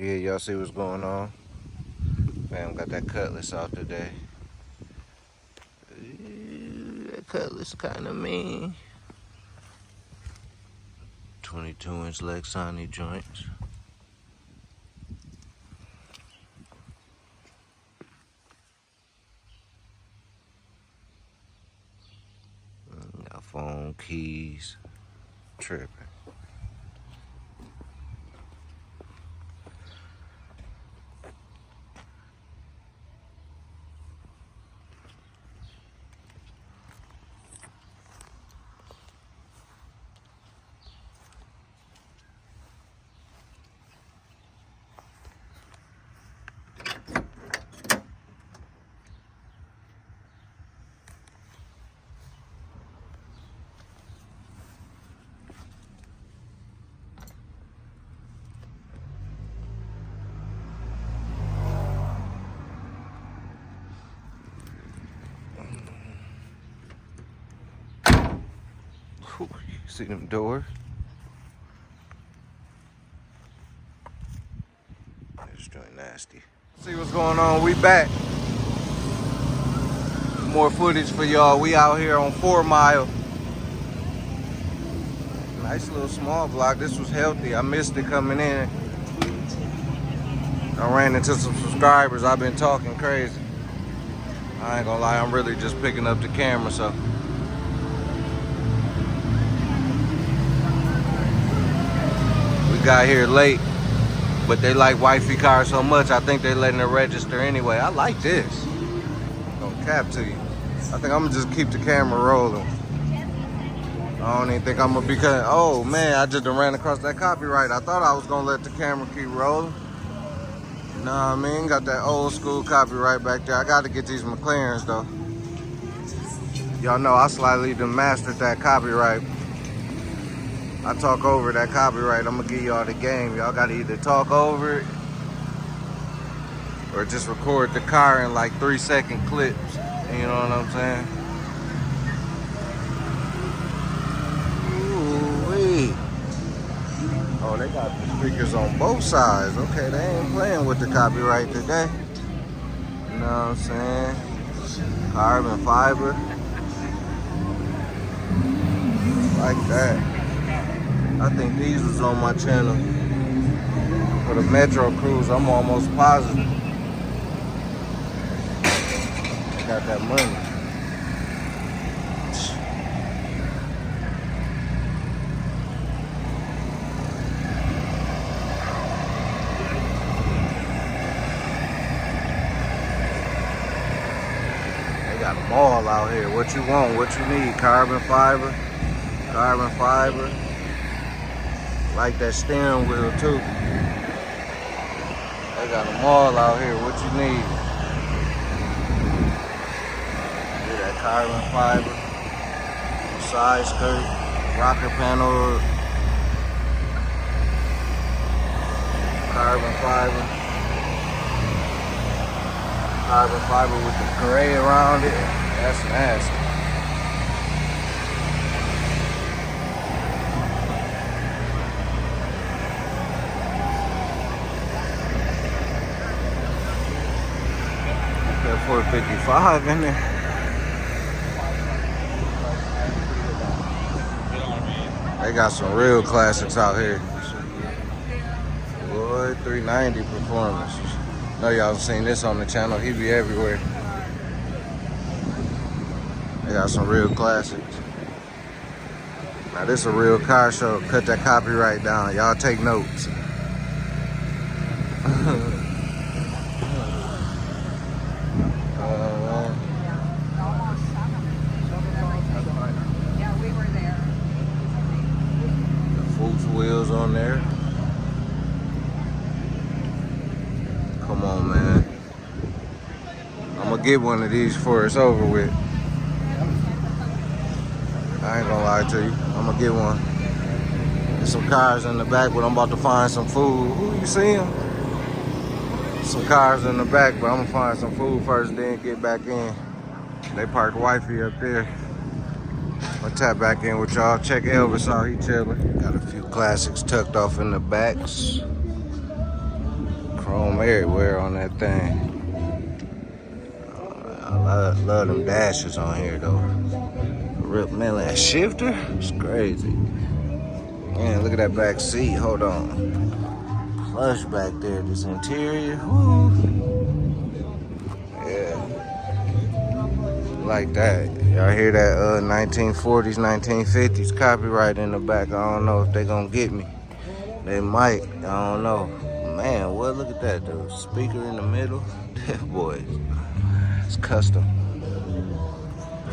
Yeah, y'all see what's going on? Fam got that cutlass out today. That cutlass kind of mean. 22-inch Lexani joints. Got phone, keys, tripping. Whew, see them doors? This joint nasty. See what's going on? We back. More footage for y'all. We out here on 4 Mile. Nice little small block. This was healthy. I missed it coming in. I ran into some subscribers. I've been talking crazy. I ain't gonna lie, I'm really just picking up the camera, so. We got here late, but they like wifey cars so much, I think they letting it register anyway. I like this. Don't cap to you. I think I'm gonna just keep the camera rolling. I don't even think I'm gonna be cutting. Oh man, I just done ran across that copyright. I thought I was gonna let the camera keep rolling. You know what I mean? Got that old school copyright back there. I gotta get these MCLARENs though. Y'all know I slightly done mastered that copyright. I talk over that copyright. I'm gonna give y'all the game. Y'all gotta either talk over it or just record the car in like 3-second clips. You know what I'm saying? Ooh-wee. Oh, they got the speakers on both sides. Okay, they ain't playing with the copyright today. You know what I'm saying? Carbon fiber. Like that. I think these was on my channel. For the Metro Cruise, I'm almost positive. I got that money. They got them all out here. What you want, what you need. Carbon fiber. Carbon fiber. Like that steering wheel too. They got them all out here. What you need? Get that carbon fiber, side skirt, rocker panel, carbon fiber with the gray around it. That's nasty. That 455 in there. They got some real classics out here. Boy, 390 performance. Know y'all seen this on the channel. He be everywhere. They got some real classics. Now this a real car show. Cut that copyright down. Y'all take notes. Wheels on there. Come on, man. I'm gonna get one of these before it's over with. I ain't gonna lie to you. I'm gonna get one. There's some cars in the back, but I'm about to find some food. Who you seeing? Some cars in the back, but I'm gonna find some food first, then get back in. They parked wifey up there. I'll tap back in with y'all. Check Elvis out, he chillin'. Got a few classics tucked off in the backs. chrome everywhere on that thing. I love them dashes on here though. Rip, man, that shifter, it's crazy. Man, look at that back seat. Hold on. Plush back there. This interior. Woo. Yeah. Like that. Y'all hear that 1940s, 1950s copyright in the back. I don't know if they gonna get me. They might. I don't know. Man, what? Look at that, though. Speaker in the middle. That boy. It's custom.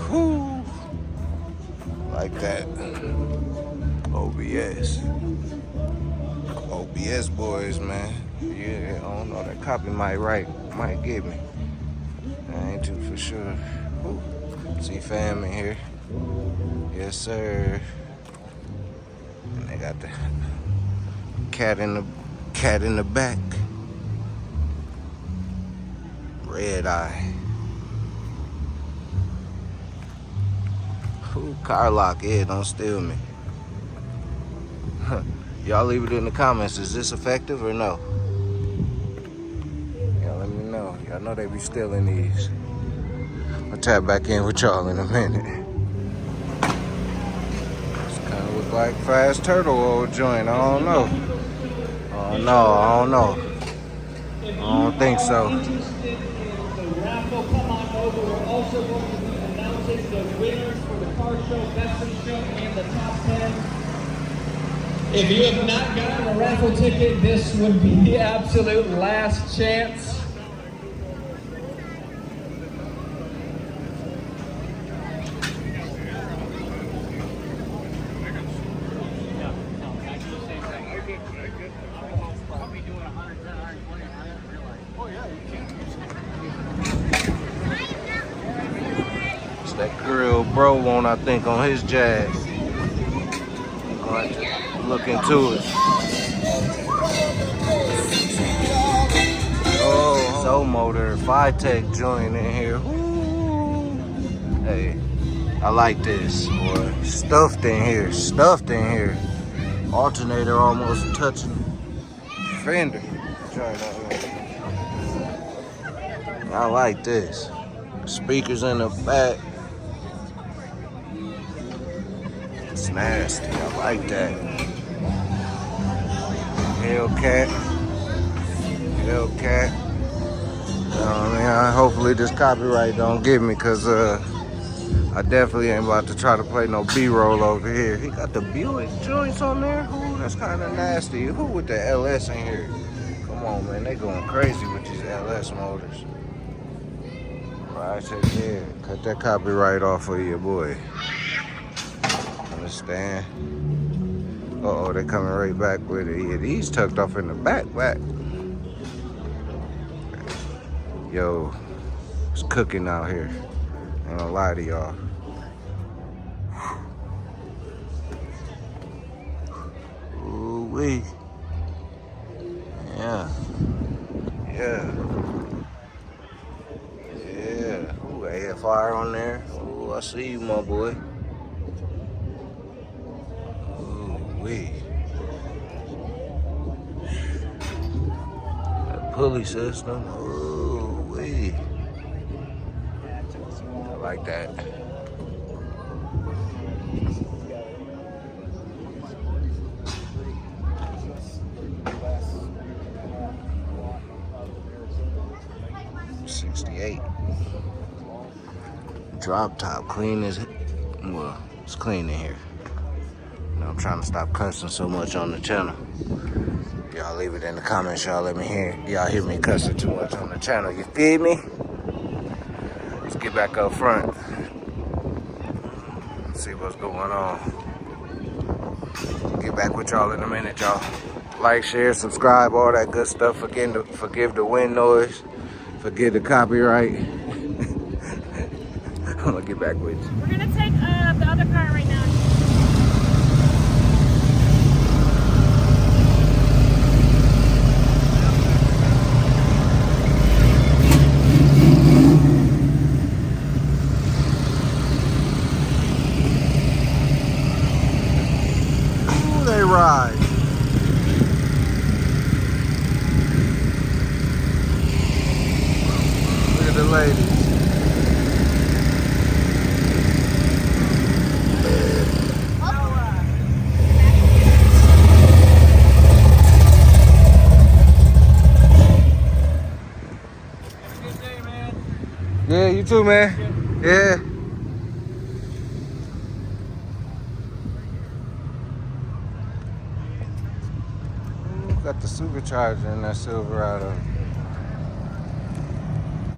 Woo. Like that. OBS. OBS boys, man. Yeah, I don't know. That copy might get me. I ain't too for sure. Ooh. See fam in here. Yes, sir. And they got the cat in the back. Red eye. Ooh, car lock. Yeah, don't steal me. Y'all leave it in the comments. Is this effective or no? Y'all let me know. Y'all know they be stealing these. I'll tap back in with y'all in a minute. This kind of look like Fast Turtle old joint. I don't know. I don't know. I don't think so. The raffle, come on over. We're also going to be announcing the winners for the car show, best in show, and the top 10. If you have not gotten a raffle ticket, this would be the absolute last chance. It's that grill bro one, I think, on his Jag. Look into it. Oh, Soul Motor, Tech joint in here. Ooh. Hey, I like this, boy. Stuffed in here. Alternator almost touching fender. I like this. Speakers in the back. It's nasty. I like that. Hellcat. Hopefully this copyright don't get me, cause I definitely ain't about to try to play no B-roll over here. He got the Buick joints on there. Ooh, that's kind of nasty. Who with the LS in here? Come on, man. They going crazy with these LS motors. I said, yeah, cut that copyright off of your boy. Understand? Uh-oh, they coming right back with it. Yeah, these tucked off in the back. Yo, it's cooking out here. Ain't gonna lie to y'all. Ooh-wee. Yeah. Ooh, AFR on there. Ooh, I see you, my boy. Ooh-wee. That pulley system. Ooh-wee. I like that. '68. Drop top, clean as well. It's clean in here. You know, I'm trying to stop cussing so much on the channel. Y'all leave it in the comments. Y'all let me hear. Y'all hear me cussing too much on the channel. You feel me? Let's get back up front. See what's going on. Get back with y'all in a minute, y'all. Like, share, subscribe, all that good stuff. Forgive the wind noise. Forgive the copyright. I'm gonna get back with you. We're gonna take the other car right now. Ooh, they ride. ladies. Yeah, you too, man. Yeah. Ooh, got the supercharger in that Silverado.